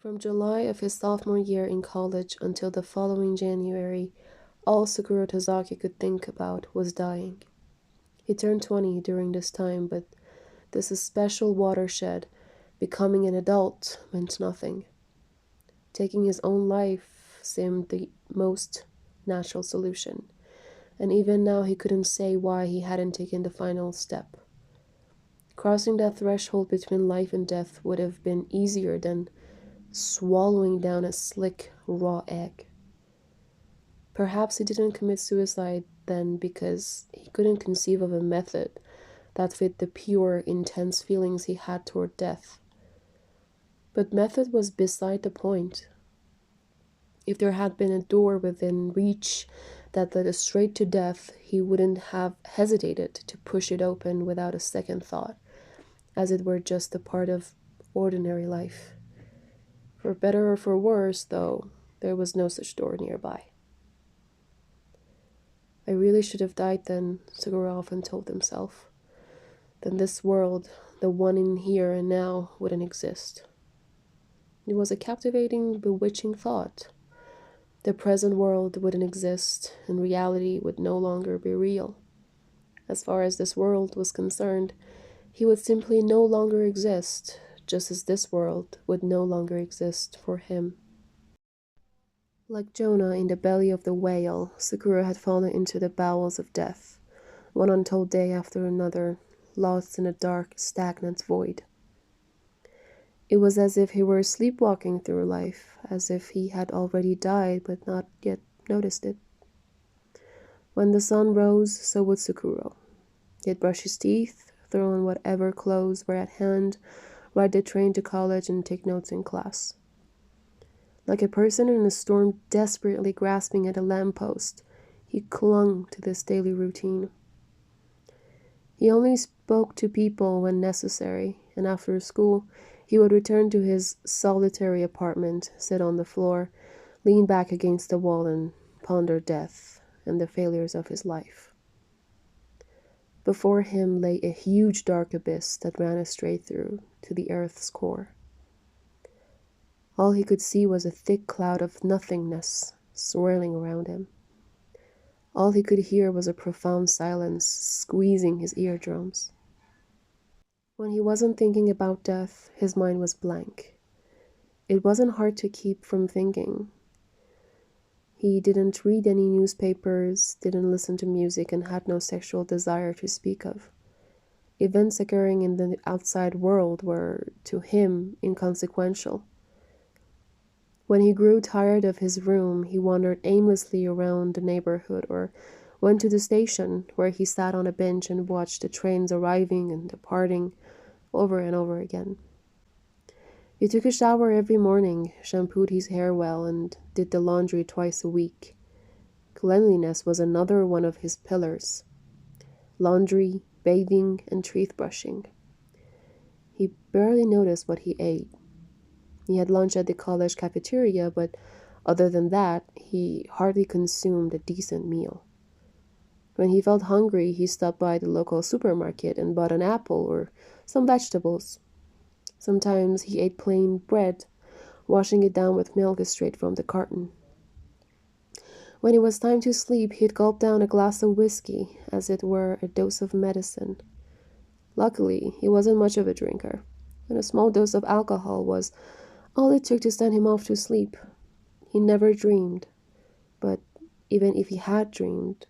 From July of his sophomore year in college until the following January, all Tsukuru Tazaki could think about was dying. He turned 20 during this time, but this special watershed, becoming an adult, meant nothing. Taking his own life seemed the most natural solution, and even now he couldn't say why he hadn't taken the final step. Crossing that threshold between life and death would have been easier than swallowing down a slick, raw egg. Perhaps he didn't commit suicide then because he couldn't conceive of a method that fit the pure, intense feelings he had toward death. But method was beside the point. If there had been a door within reach that led straight to death, he wouldn't have hesitated to push it open without a second thought, as it were just a part of ordinary life. For better or for worse, though, there was no such door nearby. I really should have died then, Tsukuru often told himself. Then this world, the one in here and now, wouldn't exist. It was a captivating, bewitching thought. The present world wouldn't exist, and reality would no longer be real. As far as this world was concerned, he would simply no longer exist, just as this world would no longer exist for him. Like Jonah in the belly of the whale, Tsukuru had fallen into the bowels of death, one untold day after another, lost in a dark, stagnant void. It was as if he were sleepwalking through life, as if he had already died but not yet noticed it. When the sun rose, so would Tsukuru. He'd brush his teeth, throw on whatever clothes were at hand, ride the train to college, and take notes in class. Like a person in a storm desperately grasping at a lamppost, he clung to this daily routine. He only spoke to people when necessary, and after school, he would return to his solitary apartment, sit on the floor, lean back against the wall, and ponder death and the failures of his life. Before him lay a huge dark abyss that ran straight through to the earth's core. All he could see was a thick cloud of nothingness swirling around him. All he could hear was a profound silence squeezing his eardrums. When he wasn't thinking about death, his mind was blank. It wasn't hard to keep from thinking. He didn't read any newspapers, didn't listen to music, and had no sexual desire to speak of. Events occurring in the outside world were, to him, inconsequential. When he grew tired of his room, he wandered aimlessly around the neighborhood or went to the station, where he sat on a bench and watched the trains arriving and departing over and over again. He took a shower every morning, shampooed his hair well, and did the laundry twice a week. Cleanliness was another one of his pillars. Laundry, bathing, and teeth brushing. He barely noticed what he ate. He had lunch at the college cafeteria, but other than that, he hardly consumed a decent meal. When he felt hungry, he stopped by the local supermarket and bought an apple or some vegetables. Sometimes he ate plain bread, washing it down with milk straight from the carton. When it was time to sleep, he'd gulp down a glass of whiskey, as it were a dose of medicine. Luckily, he wasn't much of a drinker, and a small dose of alcohol was all it took to send him off to sleep. He never dreamed, but even if he had dreamed,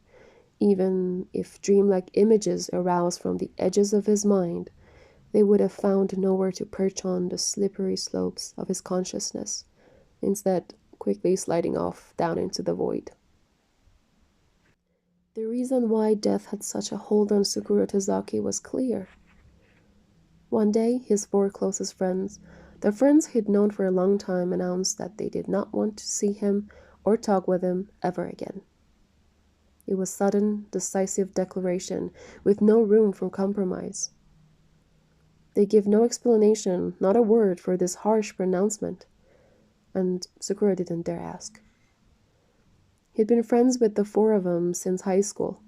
even if dreamlike images arose from the edges of his mind, they would have found nowhere to perch on the slippery slopes of his consciousness, instead quickly sliding off down into the void. The reason why death had such a hold on Tsukuru Tazaki was clear. One day, his four closest friends, the friends he'd known for a long time, announced that they did not want to see him or talk with him ever again. It was sudden, decisive declaration, with no room for compromise. They gave no explanation, not a word, for this harsh pronouncement, and Tsukuru didn't dare ask. He'd been friends with the four of them since high school,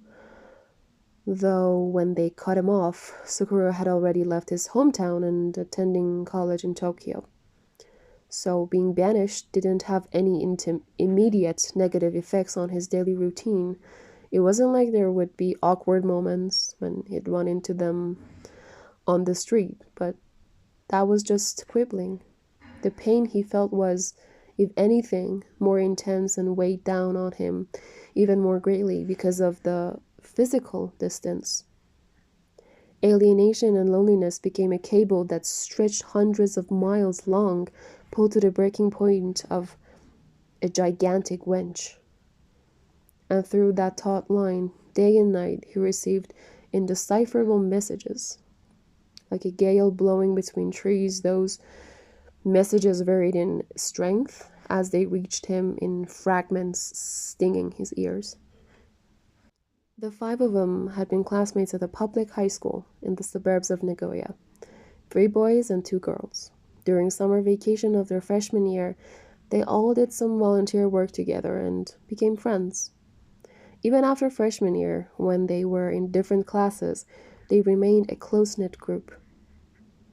though when they cut him off, Tsukuru had already left his hometown and attending college in Tokyo. So being banished didn't have any immediate negative effects on his daily routine. It wasn't like there would be awkward moments when he'd run into them on the street, but that was just quibbling. The pain he felt was, if anything, more intense and weighed down on him even more greatly because of the physical distance. Alienation and loneliness became a cable that stretched hundreds of miles long, pulled to the breaking point of a gigantic winch. And through that taut line, day and night, he received indecipherable messages. Like a gale blowing between trees, those messages varied in strength as they reached him in fragments, stinging his ears. The five of them had been classmates at a public high school in the suburbs of Nagoya, three boys and two girls. During summer vacation of their freshman year, they all did some volunteer work together and became friends. Even after freshman year, when they were in different classes, they remained a close-knit group.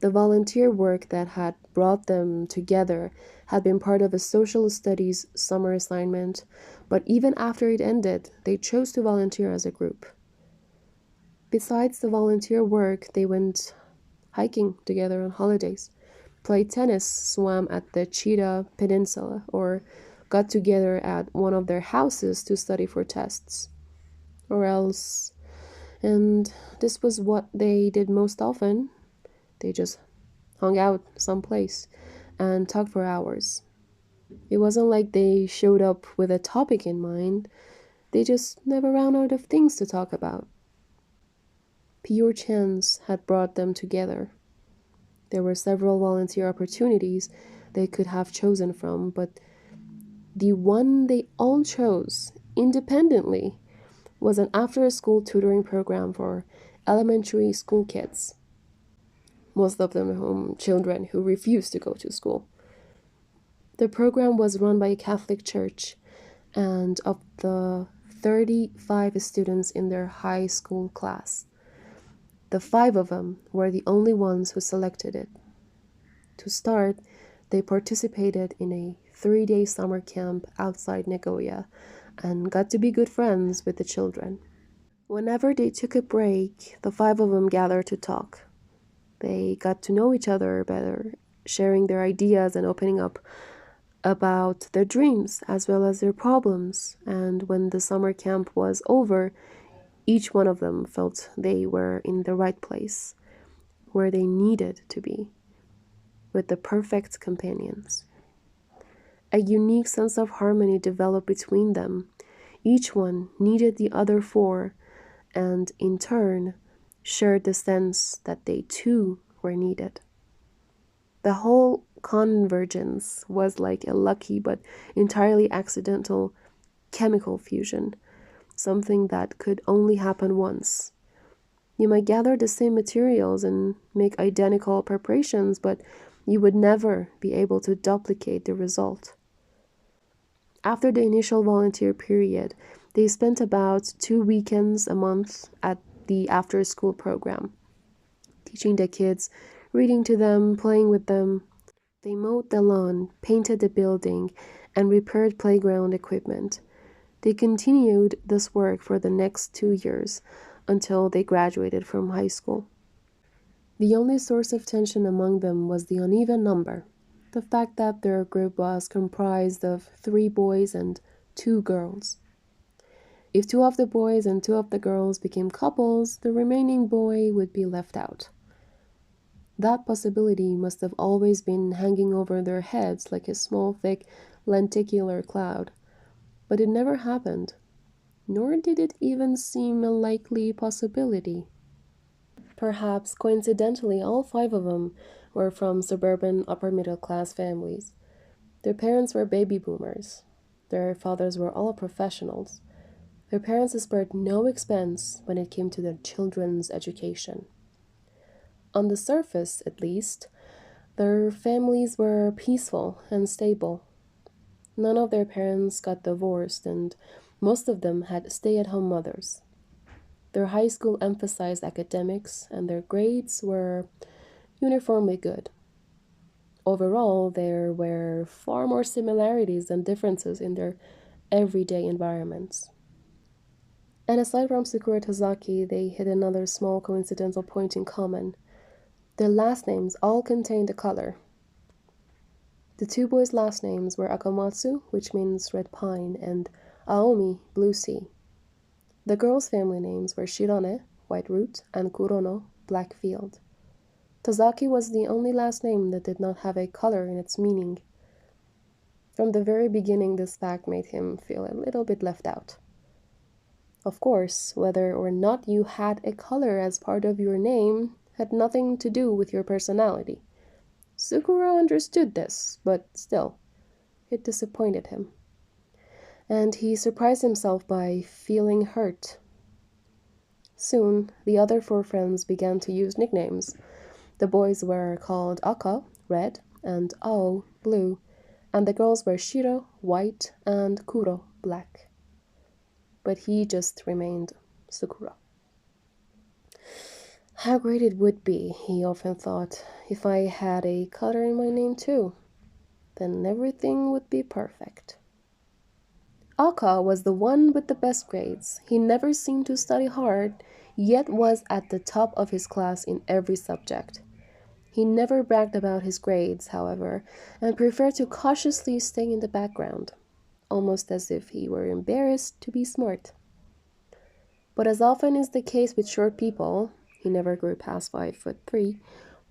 The volunteer work that had brought them together had been part of a social studies summer assignment, but even after it ended, they chose to volunteer as a group. Besides the volunteer work, they went hiking together on holidays, played tennis, swam at the Cheetah Peninsula, or got together at one of their houses to study for tests. Or else, and this was what they did most often, they just hung out someplace and talked for hours. It wasn't like they showed up with a topic in mind, they just never ran out of things to talk about. Pure chance had brought them together. There were several volunteer opportunities they could have chosen from, but the one they all chose independently was an after-school tutoring program for elementary school kids, most of them children who refused to go to school. The program was run by a Catholic church, and of the 35 students in their high school class, the five of them were the only ones who selected it. To start, they participated in a 3-day summer camp outside Nagoya and got to be good friends with the children. Whenever they took a break, the five of them gathered to talk. They got to know each other better, sharing their ideas and opening up about their dreams as well as their problems. And when the summer camp was over, each one of them felt they were in the right place, where they needed to be, with the perfect companions. A unique sense of harmony developed between them. Each one needed the other four, and in turn, shared the sense that they too were needed. The whole convergence was like a lucky but entirely accidental chemical fusion, something that could only happen once. You might gather the same materials and make identical preparations, but you would never be able to duplicate the result. After the initial volunteer period, they spent about 2 weekends a month at the after-school program, teaching the kids, reading to them, playing with them. They mowed the lawn, painted the building, and repaired playground equipment. They continued this work for the next 2 years until they graduated from high school. The only source of tension among them was the uneven number, the fact that their group was comprised of 3 boys and 2 girls. If 2 of the boys and 2 of the girls became couples, the remaining boy would be left out. That possibility must have always been hanging over their heads like a small, thick, lenticular cloud. But it never happened, nor did it even seem a likely possibility. Perhaps coincidentally, all 5 of them were from suburban upper-middle-class families. Their parents were baby boomers. Their fathers were all professionals. Their parents spared no expense when it came to their children's education. On the surface, at least, their families were peaceful and stable. None of their parents got divorced, and most of them had stay-at-home mothers. Their high school emphasized academics, and their grades were uniformly good. Overall, there were far more similarities than differences in their everyday environments. And aside from Tsukuru Tazaki, they had another small coincidental point in common. Their last names all contained a color. The two boys' last names were Akamatsu, which means red pine, and Aomi, blue sea. The girls' family names were Shirone, white root, and Kurono, black field. Tazaki was the only last name that did not have a color in its meaning. From the very beginning, this fact made him feel a little bit left out. Of course, whether or not you had a color as part of your name had nothing to do with your personality. Tsukuru understood this, but still, it disappointed him. And he surprised himself by feeling hurt. Soon, the other four friends began to use nicknames. The boys were called Aka, red, and Ao, blue, and the girls were Shiro, white, and Kuro, black. But he just remained Tsukuru. How great it would be, he often thought, if I had a color in my name too. Then everything would be perfect. Aka was the one with the best grades. He never seemed to study hard, yet was at the top of his class in every subject. He never bragged about his grades, however, and preferred to cautiously stay in the background, almost as if he were embarrassed to be smart. But as often is the case with short people, he never grew past 5'3".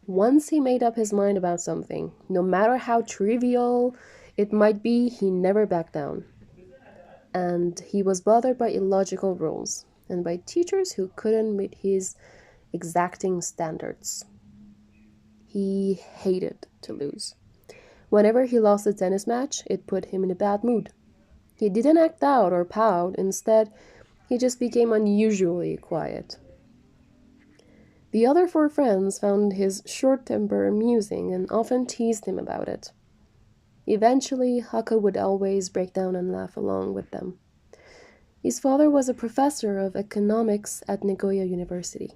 Once he made up his mind about something, no matter how trivial it might be, he never backed down. And he was bothered by illogical rules and by teachers who couldn't meet his exacting standards. He hated to lose. Whenever he lost a tennis match, it put him in a bad mood. He didn't act out or pout. Instead, he just became unusually quiet. The other four friends found his short temper amusing and often teased him about it. Eventually, Haka would always break down and laugh along with them. His father was a professor of economics at Nagoya University.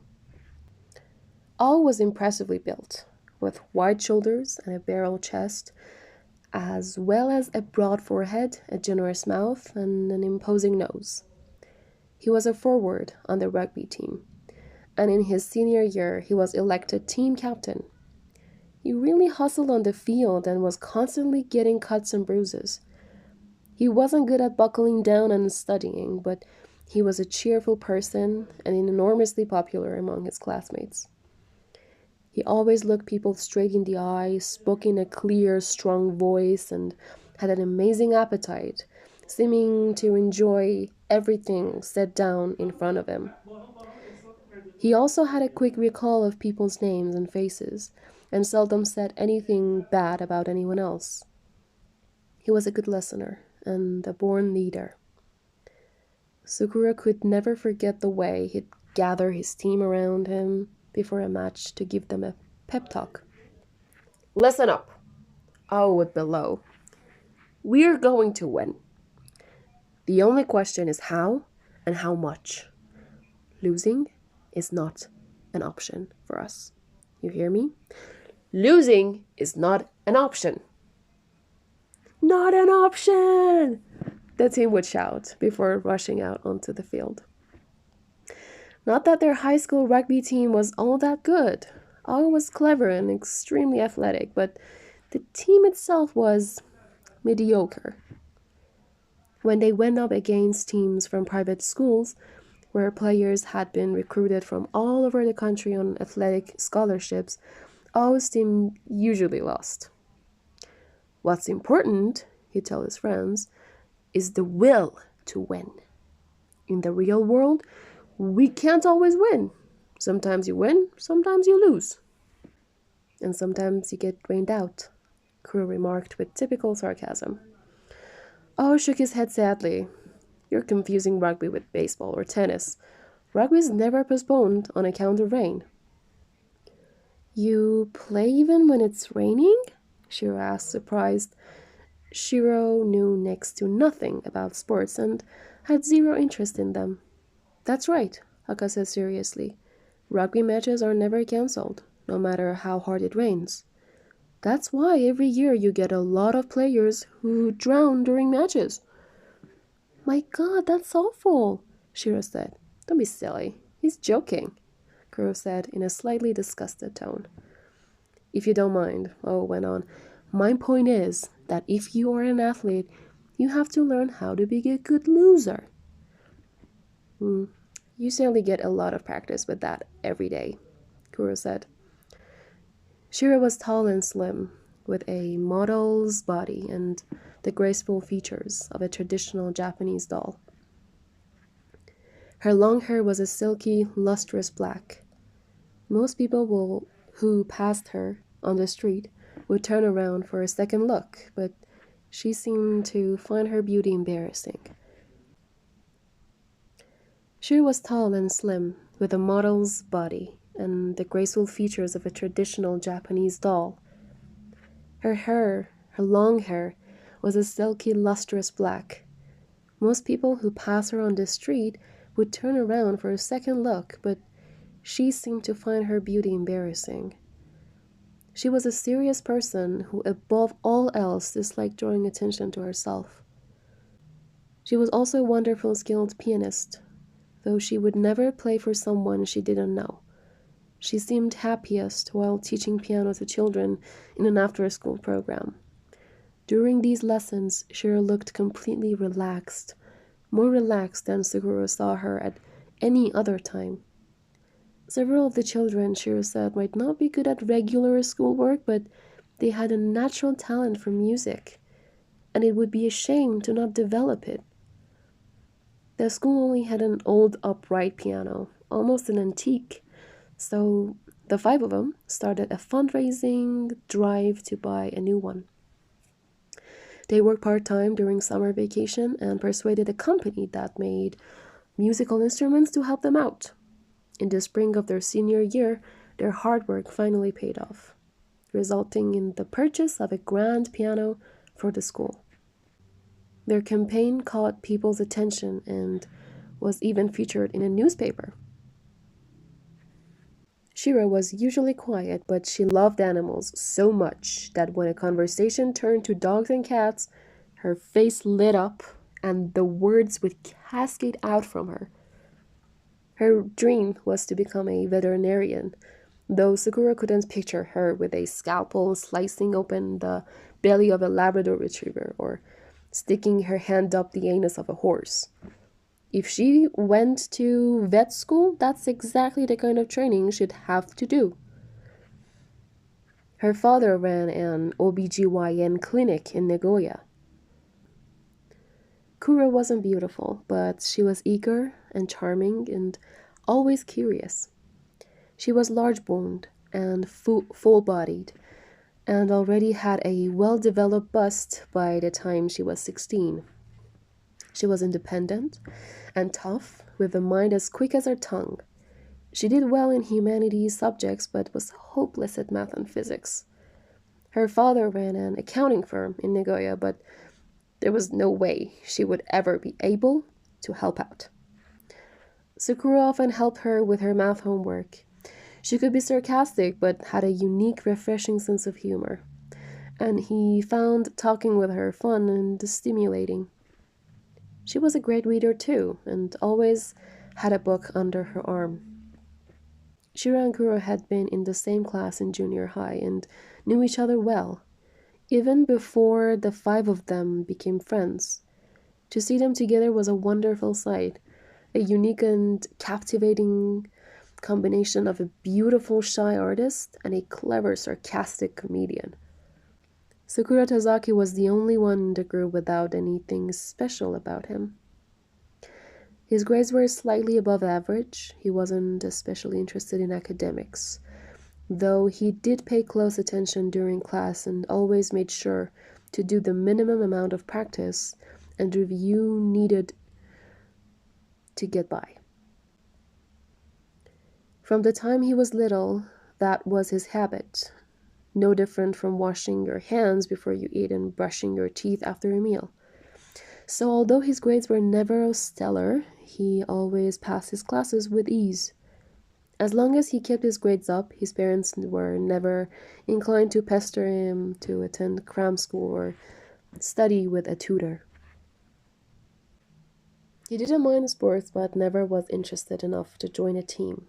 All was impressively built, with wide shoulders and a barrel chest, as well as a broad forehead, a generous mouth, and an imposing nose. He was a forward on the rugby team, and in his senior year, he was elected team captain. He really hustled on the field and was constantly getting cuts and bruises. He wasn't good at buckling down and studying, but he was a cheerful person and enormously popular among his classmates. He always looked people straight in the eye, spoke in a clear, strong voice, and had an amazing appetite, seeming to enjoy everything set down in front of him. He also had a quick recall of people's names and faces, and seldom said anything bad about anyone else. He was a good listener and a born leader. Tsukuru could never forget the way he'd gather his team around him before a match to give them a pep talk. "Listen up," Ao would bellow. "We're going to win. The only question is how and how much. Losing is not an option for us. You hear me? Losing is not an option." "Not an option!" the team would shout before rushing out onto the field. Not that their high school rugby team was all that good. Ao was clever and extremely athletic, but the team itself was mediocre. When they went up against teams from private schools, where players had been recruited from all over the country on athletic scholarships, Ao's team usually lost. "What's important," he'd tell his friends, "is the will to win. In the real world, we can't always win. Sometimes you win, sometimes you lose. And sometimes you get rained out," Kuro remarked with typical sarcasm. Ao shook his head sadly. "You're confusing rugby with baseball or tennis. Rugby is never postponed on account of rain." "You play even when it's raining?" Shiro asked, surprised. Shiro knew next to nothing about sports and had zero interest in them. "That's right," Haka said seriously. "Rugby matches are never cancelled, no matter how hard it rains." That's why every year you get a lot of players who drown during matches. My god, that's awful, Shiro said. Don't be silly. He's joking, Kuro said in a slightly disgusted tone. If you don't mind, Oh went on, my point is that if you are an athlete, you have to learn how to be a good loser. You certainly get a lot of practice with that every day, Kuro said. Shiro was tall and slim, with a model's body and the graceful features of a traditional Japanese doll. Her long hair was a silky, lustrous black. Most people who passed her on the street would turn around for a second look, but she seemed to find her beauty embarrassing. She was tall and slim, with a model's body and the graceful features of a traditional Japanese doll. Her long hair, was a silky, lustrous black. Most people who passed her on the street would turn around for a second look, but she seemed to find her beauty embarrassing. She was a serious person who, above all else, disliked drawing attention to herself. She was also a wonderful, skilled pianist, though she would never play for someone she didn't know. She seemed happiest while teaching piano to children in an after-school program. During these lessons, Shiro looked completely relaxed, more relaxed than Tsukuru saw her at any other time. Several of the children, Shiro said, might not be good at regular schoolwork, but they had a natural talent for music, and it would be a shame to not develop it. The school only had an old upright piano, almost an antique, so the five of them started a fundraising drive to buy a new one. They worked part-time during summer vacation and persuaded a company that made musical instruments to help them out. In the spring of their senior year, their hard work finally paid off, resulting in the purchase of a grand piano for the school. Their campaign caught people's attention and was even featured in a newspaper. Shiro was usually quiet, but she loved animals so much that when a conversation turned to dogs and cats, her face lit up and the words would cascade out from her. Her dream was to become a veterinarian, though Sakura couldn't picture her with a scalpel slicing open the belly of a Labrador retriever or sticking her hand up the anus of a horse. If she went to vet school, that's exactly the kind of training she'd have to do. Her father ran an OBGYN clinic in Nagoya. Kuro wasn't beautiful, but she was eager and charming and always curious. She was large-boned and full-bodied and already had a well-developed bust by the time she was 16. She was independent and tough, with a mind as quick as her tongue. She did well in humanities subjects, but was hopeless at math and physics. Her father ran an accounting firm in Nagoya, but there was no way she would ever be able to help out. Sakura often helped her with her math homework. She could be sarcastic, but had a unique, refreshing sense of humor, and he found talking with her fun and stimulating. She was a great reader too, and always had a book under her arm. Shiro and Kuro had been in the same class in junior high and knew each other well, even before the five of them became friends. To see them together was a wonderful sight, a unique and captivating combination of a beautiful, shy artist and a clever, sarcastic comedian. Tsukuru Tazaki was the only one in the group without anything special about him. His grades were slightly above average. He wasn't especially interested in academics, though he did pay close attention during class and always made sure to do the minimum amount of practice and review needed to get by. From the time he was little, that was his habit. No different from washing your hands before you eat and brushing your teeth after a meal. So although his grades were never stellar, he always passed his classes with ease. As long as he kept his grades up, his parents were never inclined to pester him to attend cram school or study with a tutor. He didn't mind sports, but never was interested enough to join a team.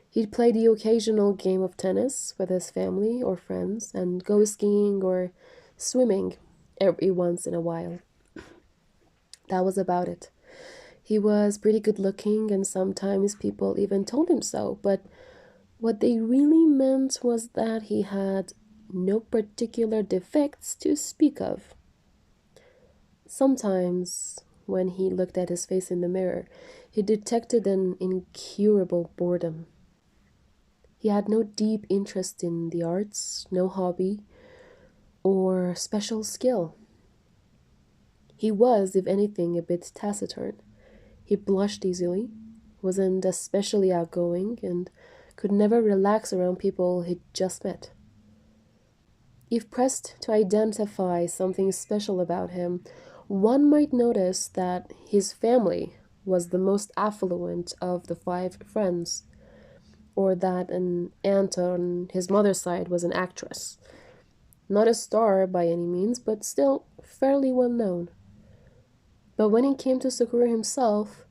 He'd play the occasional game of tennis with his family or friends and go skiing or swimming every once in a while. That was about it. He was pretty good looking, and sometimes people even told him so, but what they really meant was that he had no particular defects to speak of. Sometimes, when he looked at his face in the mirror, he detected an incurable boredom. He had no deep interest in the arts, no hobby, or special skill. He was, if anything, a bit taciturn. He blushed easily, wasn't especially outgoing, and could never relax around people he'd just met. If pressed to identify something special about him, one might notice that his family was the most affluent of the five friends, or that an aunt on his mother's side was an actress. Not a star by any means, but still fairly well known. But when it came to Tsukuru himself,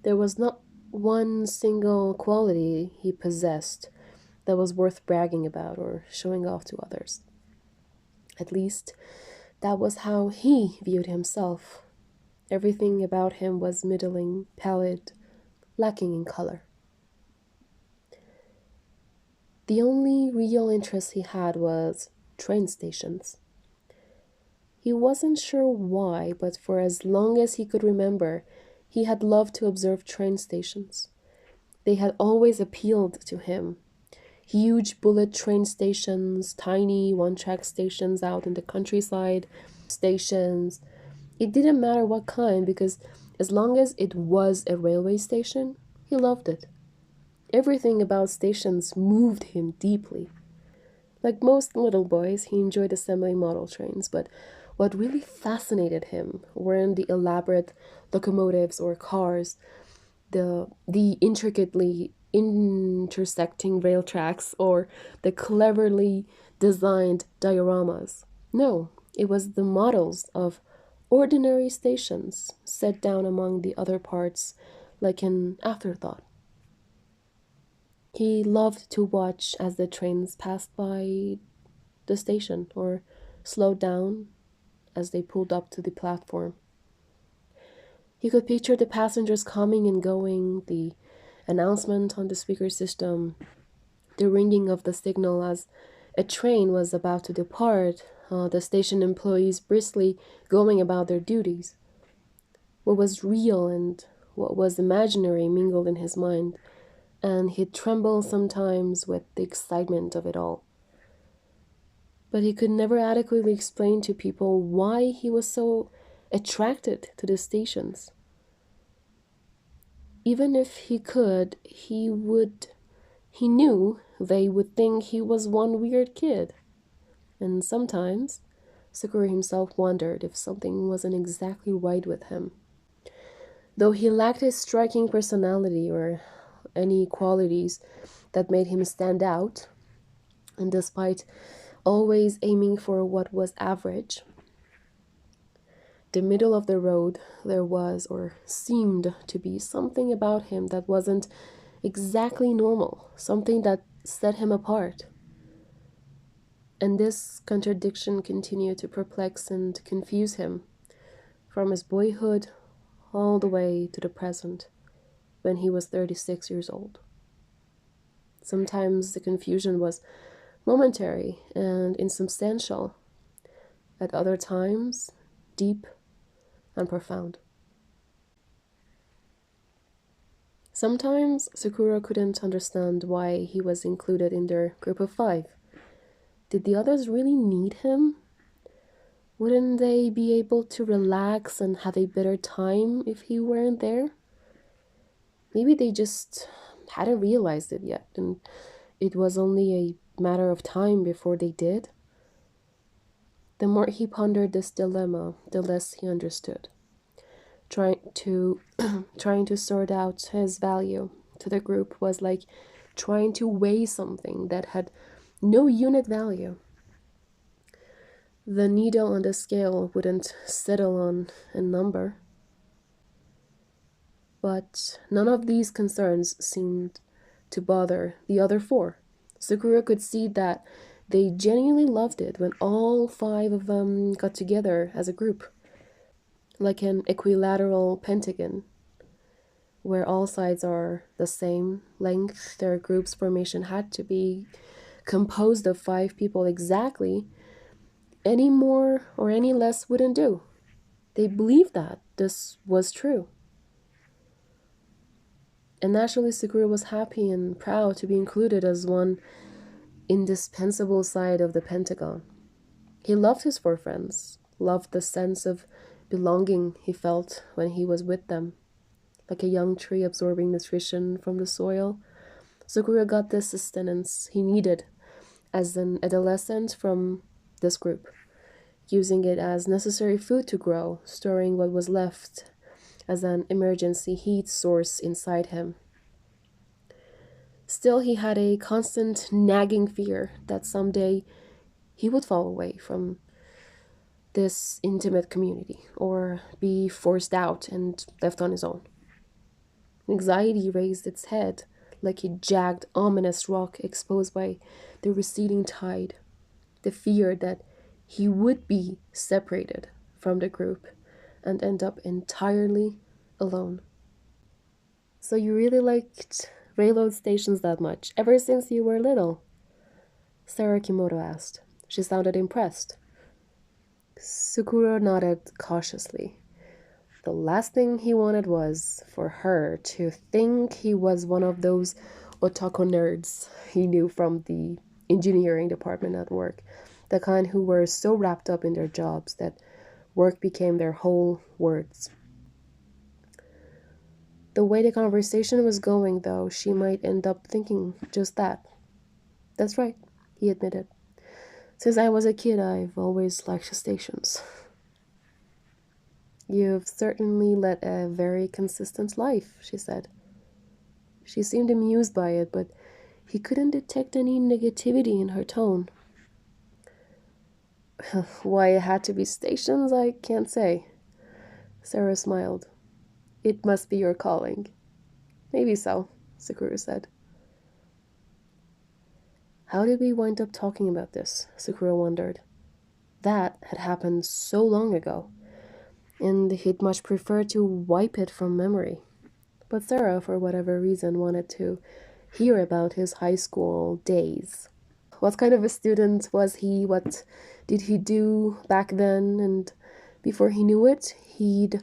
there was not one single quality he possessed that was worth bragging about or showing off to others. At least, that was how he viewed himself. Everything about him was middling, pallid, lacking in color. The only real interest he had was train stations. He wasn't sure why, but for as long as he could remember, he had loved to observe train stations. They had always appealed to him. Huge bullet train stations, tiny one-track stations out in the countryside, stations. It didn't matter what kind, because as long as it was a railway station, he loved it. Everything about stations moved him deeply. Like most little boys, he enjoyed assembling model trains, but what really fascinated him weren't the elaborate locomotives or cars, the intricately intersecting rail tracks, or the cleverly designed dioramas. No, it was the models of ordinary stations set down among the other parts like an afterthought. He loved to watch as the trains passed by the station or slowed down as they pulled up to the platform. He could picture the passengers coming and going, the announcement on the speaker system, the ringing of the signal as a train was about to depart, the station employees briskly going about their duties. What was real and what was imaginary mingled in his mind, and he'd tremble sometimes with the excitement of it all. But he could never adequately explain to people why he was so attracted to the stations. Even if he could, he knew they would think he was one weird kid. And sometimes, Tsukuru himself wondered if something wasn't exactly right with him. Though he lacked a striking personality or any qualities that made him stand out, and despite always aiming for what was average, the middle of the road, there was, or seemed to be, something about him that wasn't exactly normal, something that set him apart. And this contradiction continued to perplex and confuse him from his boyhood all the way to the present, when he was 36 years old. Sometimes the confusion was momentary and insubstantial, at other times deep and profound. Sometimes Tsukuru couldn't understand why he was included in their group of five. Did the others really need him? Wouldn't they be able to relax and have a better time if he weren't there? Maybe they just hadn't realized it yet, and it was only a matter of time before they did. The more he pondered this dilemma, the less he understood. Trying to sort out his value, to the group was like trying to weigh something that had no unit value. The needle on the scale wouldn't settle on a number. But none of these concerns seemed to bother the other four. Sakura could see that they genuinely loved it when all five of them got together as a group, like an equilateral pentagon, where all sides are the same length. Their group's formation had to be composed of five people exactly. Any more or any less wouldn't do. They believed that this was true. And naturally, Sakura was happy and proud to be included as one indispensable side of the Pentagon. He loved his four friends, loved the sense of belonging he felt when he was with them. Like a young tree absorbing nutrition from the soil, Sakura got the sustenance he needed as an adolescent from this group, using it as necessary food to grow, storing what was left as an emergency heat source inside him. Still, he had a constant nagging fear that someday he would fall away from this intimate community or be forced out and left on his own. Anxiety raised its head like a jagged, ominous rock exposed by the receding tide. The fear that he would be separated from the group and end up entirely alone. So you really liked railroad stations that much, ever since you were little? Sarah Kimoto asked. She sounded impressed. Tsukuru nodded cautiously. The last thing he wanted was for her to think he was one of those otaku nerds he knew from the engineering department at work, the kind who were so wrapped up in their jobs that work became their whole words. The way the conversation was going, though, she might end up thinking just that. That's right, he admitted. Since I was a kid, I've always liked stations. You've certainly led a very consistent life, she said. She seemed amused by it, but he couldn't detect any negativity in her tone. Why it had to be stations, I can't say. Sarah smiled. It must be your calling. Maybe so, Sakura said. How did we wind up talking about this? Sakura wondered. That had happened so long ago, and he'd much prefer to wipe it from memory. But Sarah, for whatever reason, wanted to hear about his high school days. What kind of a student was he? What did he do back then? And before he knew it, he'd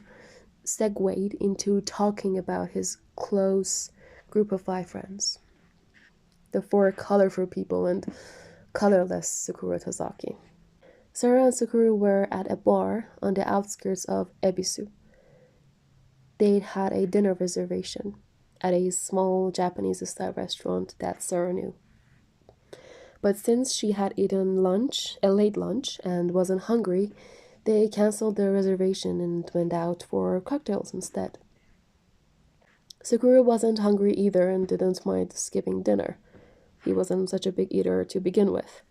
segued into talking about his close group of five friends. The four colorful people and colorless Tsukuru Tazaki. Sarah and Tsukuru were at a bar on the outskirts of Ebisu. They'd had a dinner reservation at a small Japanese-style restaurant that Sarah knew. But since she had eaten a late lunch, and wasn't hungry, they canceled their reservation and went out for cocktails instead. Sakura wasn't hungry either and didn't mind skipping dinner. He wasn't such a big eater to begin with.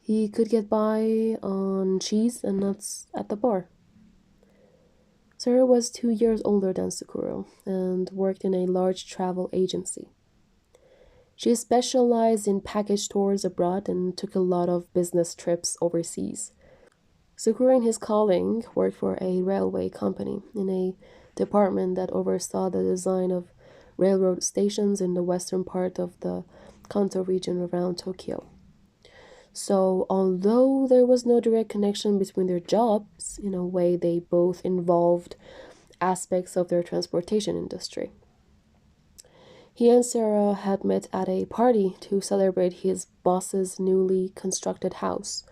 He could get by on cheese and nuts at the bar. Sarah was 2 years older than Sakura and worked in a large travel agency. She specialized in package tours abroad and took a lot of business trips overseas. Sakura, in his calling, worked for a railway company in a department that oversaw the design of railroad stations in the western part of the Kanto region around Tokyo. So, although there was no direct connection between their jobs, in a way they both involved aspects of their transportation industry. He and Sarah had met at a party to celebrate his boss's newly constructed house,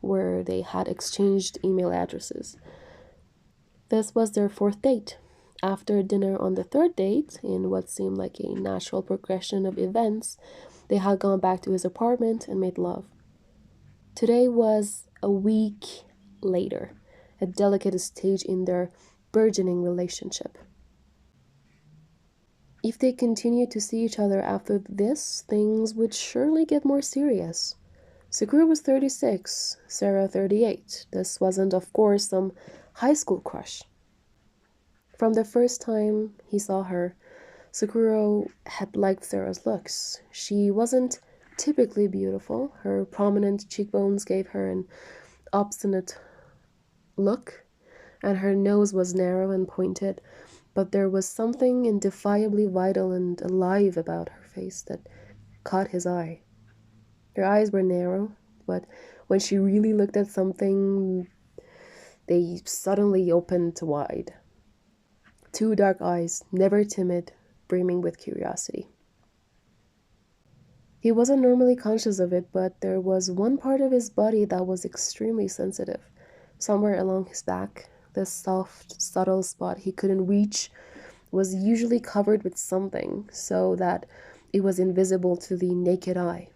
where they had exchanged email addresses. This was their fourth date. After dinner on the third date, in what seemed like a natural progression of events, they had gone back to his apartment and made love. Today was a week later, a delicate stage in their burgeoning relationship. If they continued to see each other after this, things would surely get more serious. Tsukuru was 36, Sarah 38. This wasn't, of course, some high school crush. From the first time he saw her, Tsukuru had liked Sarah's looks. She wasn't typically beautiful. Her prominent cheekbones gave her an obstinate look, and her nose was narrow and pointed, but there was something indefiably vital and alive about her face that caught his eye. Her eyes were narrow, but when she really looked at something, they suddenly opened wide. Two dark eyes, never timid, brimming with curiosity. He wasn't normally conscious of it, but there was one part of his body that was extremely sensitive. Somewhere along his back, this soft, subtle spot he couldn't reach was usually covered with something so that it was invisible to the naked eye.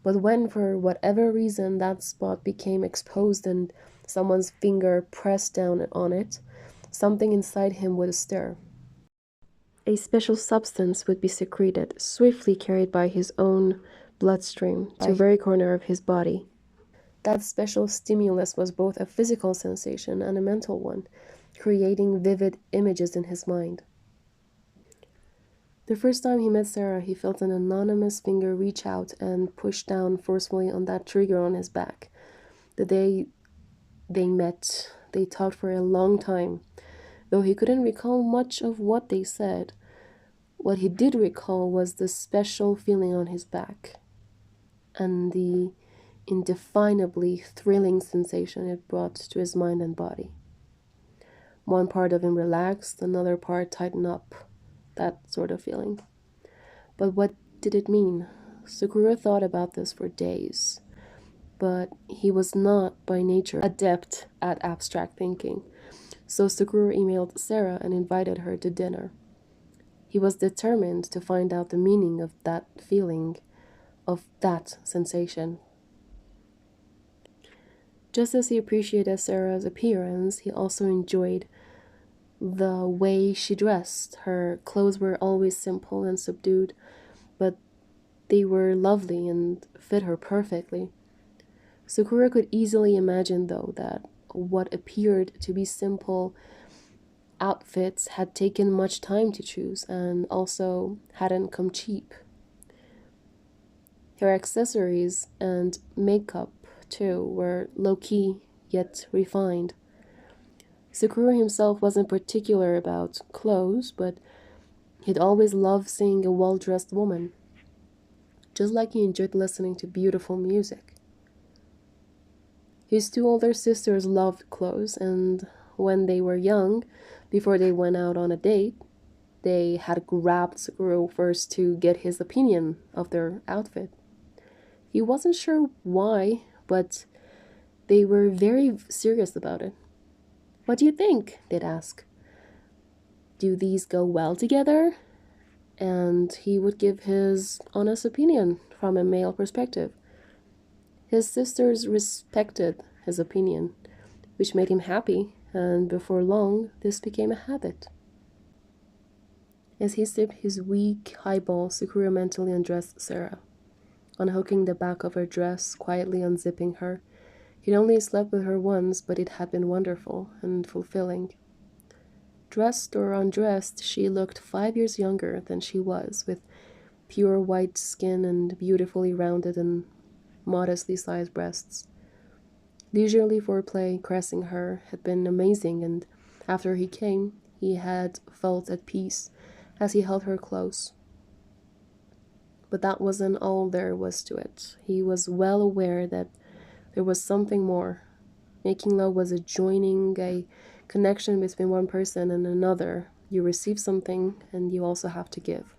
But when, for whatever reason, that spot became exposed and someone's finger pressed down on it, something inside him would stir. A special substance would be secreted, swiftly carried by his own bloodstream to the very corner of his body. That special stimulus was both a physical sensation and a mental one, creating vivid images in his mind. The first time he met Sarah, he felt an anonymous finger reach out and push down forcefully on that trigger on his back. The day they met, they talked for a long time. Though he couldn't recall much of what they said, what he did recall was the special feeling on his back and the indefinably thrilling sensation it brought to his mind and body. One part of him relaxed, another part tightened up, that sort of feeling. But what did it mean? Tsukuru thought about this for days, but he was not by nature adept at abstract thinking. So Tsukuru emailed Sarah and invited her to dinner. He was determined to find out the meaning of that feeling, of that sensation. Just as he appreciated Sarah's appearance, he also enjoyed the way she dressed. Her clothes were always simple and subdued, but they were lovely and fit her perfectly. Tsukuru could easily imagine, though, that what appeared to be simple outfits had taken much time to choose and also hadn't come cheap. Her accessories and makeup, too, were low-key yet refined. Tsukuru himself wasn't particular about clothes, but he'd always loved seeing a well-dressed woman, just like he enjoyed listening to beautiful music. His two older sisters loved clothes, and when they were young, before they went out on a date, they had grabbed Tsukuru first to get his opinion of their outfit. He wasn't sure why, but they were very serious about it. "What do you think?" they'd ask. "Do these go well together?" And he would give his honest opinion from a male perspective. His sisters respected his opinion, which made him happy, and before long, this became a habit. As he sipped his weak highball, Tsukuru mentally undressed Sarah, unhooking the back of her dress, quietly unzipping her. He'd only slept with her once, but it had been wonderful and fulfilling. Dressed or undressed, she looked 5 years younger than she was, with pure white skin and beautifully rounded and modestly sized breasts. Leisurely foreplay caressing her had been amazing, and after he came, he had felt at peace as he held her close. But that wasn't all there was to it. He was well aware that there was something more. Making love was a joining, a connection between one person and another. You receive something, and you also have to give.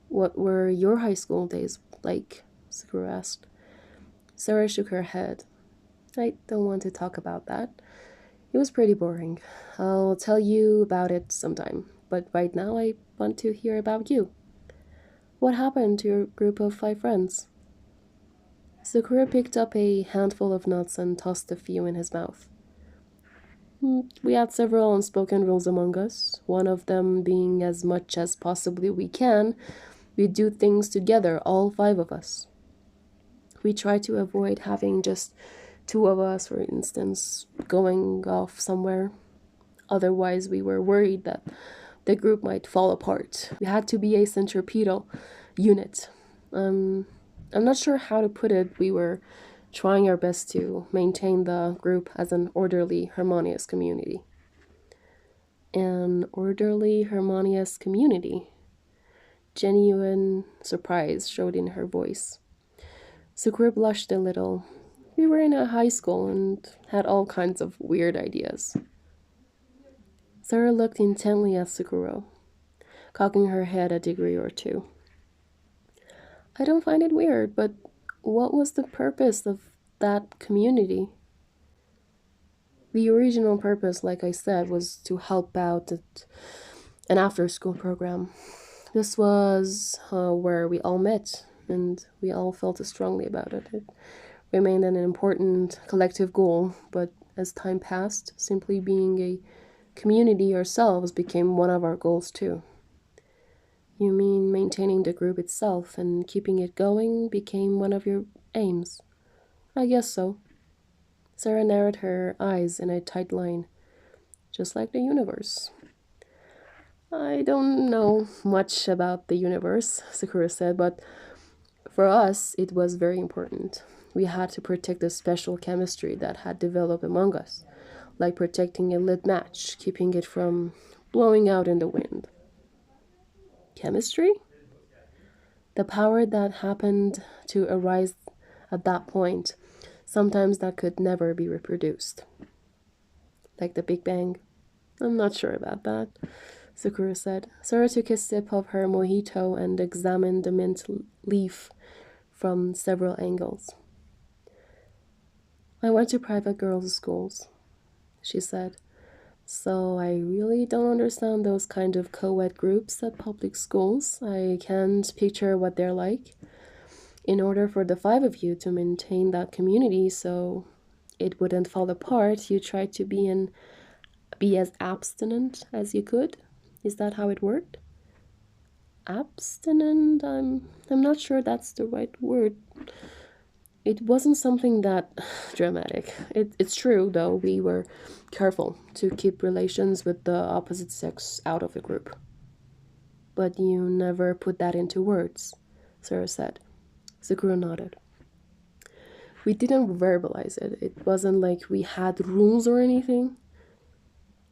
"What were your high school days like?" Tsukuru asked. Sarah shook her head. "I don't want to talk about that. It was pretty boring. I'll tell you about it sometime, but right now I want to hear about you. What happened to your group of 5 friends?" Tsukuru picked up a handful of nuts and tossed a few in his mouth. We had several unspoken rules among us, one of them being as much as possibly we can, we do things together, all five of us. We try to avoid having just two of us, for instance, going off somewhere. Otherwise, we were worried that the group might fall apart. We had to be a centripetal unit. I'm not sure how to put it. We were trying our best to maintain the group as an orderly, harmonious community. An orderly, harmonious community. Genuine surprise showed in her voice. Tsukuru blushed a little. We were in a high school and had all kinds of weird ideas. Sarah looked intently at Tsukuru, cocking her head a degree or two. I don't find it weird, but what was the purpose of that community? The original purpose, like I said, was to help out at an after-school program. This was where we all met, and we all felt strongly about it. It remained an important collective goal, but as time passed, simply being a community ourselves became one of our goals too. You mean maintaining the group itself and keeping it going became one of your aims? I guess so. Sarah narrowed her eyes in a tight line, just like the universe. I don't know much about the universe, Tsukuru said, but for us, it was very important. We had to protect the special chemistry that had developed among us, like protecting a lit match, keeping it from blowing out in the wind. Chemistry? The power that happened to arise at that point, sometimes that could never be reproduced. Like the Big Bang. I'm not sure about that, Tsukuru said. Sarah took a sip of her mojito and examined the mint leaf from several angles. I went to private girls' schools, she said, so I really don't understand those kind of co-ed groups at public schools. I can't picture what they're like. In order for the five of you to maintain that community so it wouldn't fall apart, you tried to be as abstinent as you could. Is that how it worked? Abstinent? I'm not sure that's the right word. It wasn't something that dramatic. It's true, though, we were careful to keep relations with the opposite sex out of the group. But you never put that into words, Sarah said. Tsukuru nodded. We didn't verbalize it. It wasn't like we had rules or anything.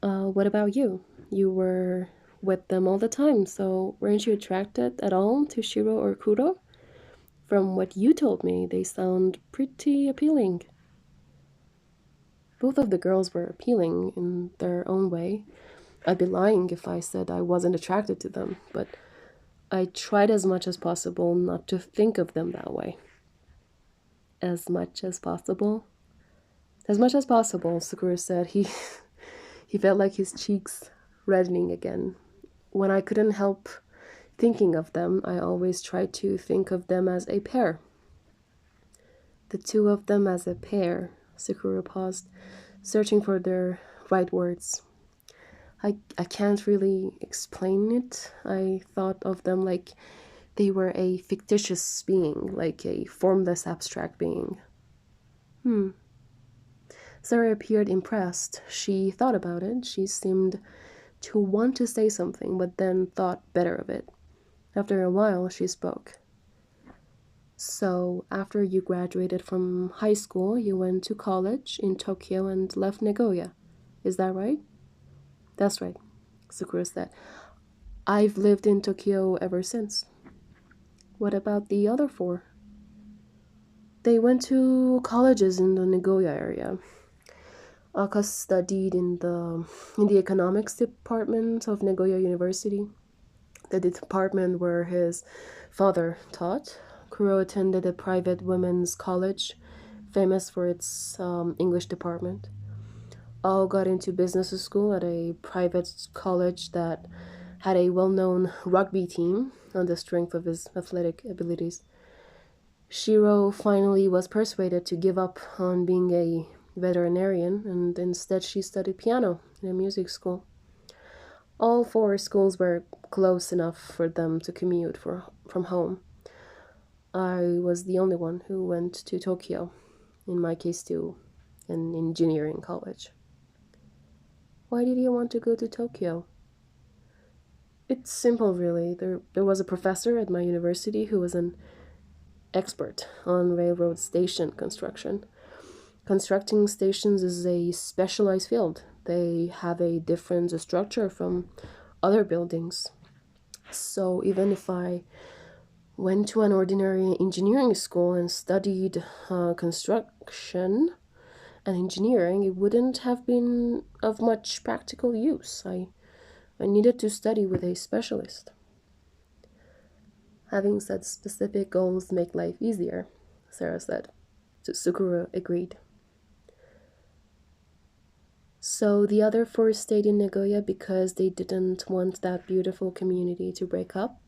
What about you? You were with them all the time, so weren't you attracted at all to Shiro or Kuro? From what you told me, they sound pretty appealing. Both of the girls were appealing in their own way. I'd be lying if I said I wasn't attracted to them, but I tried as much as possible not to think of them that way. As much as possible? As much as possible, Tsukuru said. He felt like his cheeks reddening again. When I couldn't help thinking of them, I always tried to think of them as a pair. The two of them as a pair, Tsukuru paused, searching for their right words. I can't really explain it. I thought of them like they were a fictitious being, like a formless abstract being. Sarah appeared impressed. She thought about it. She seemed to want to say something, but then thought better of it. After a while, she spoke. So, after you graduated from high school, you went to college in Tokyo and left Nagoya. Is that right? That's right, Tsukuru said. I've lived in Tokyo ever since. What about the other four? They went to colleges in the Nagoya area. Aka studied in the economics department of Nagoya University, the department where his father taught. Kuro attended a private women's college, famous for its English department. All got into business school at a private college that had a well-known rugby team on the strength of his athletic abilities. Shiro finally was persuaded to give up on being a veterinarian, and instead she studied piano in a music school. All four schools were close enough for them to commute from home. I was the only one who went to Tokyo, in my case, to an engineering college. Why did you want to go to Tokyo? It's simple, really. There was a professor at my university who was an expert on railroad station construction. Constructing stations is a specialized field. They have a different structure from other buildings. So even if I went to an ordinary engineering school and studied construction and engineering, it wouldn't have been of much practical use. I needed to study with a specialist. Having such specific goals make life easier, Sarah said. Tsukuru agreed. So the other four stayed in Nagoya because they didn't want that beautiful community to break up.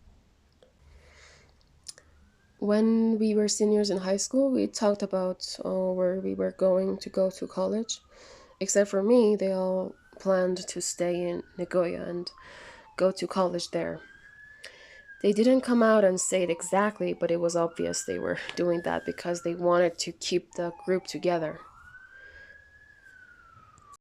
When we were seniors in high school, we talked about where we were going to go to college. Except for me, they all planned to stay in Nagoya and go to college there. They didn't come out and say it exactly, but it was obvious they were doing that because they wanted to keep the group together.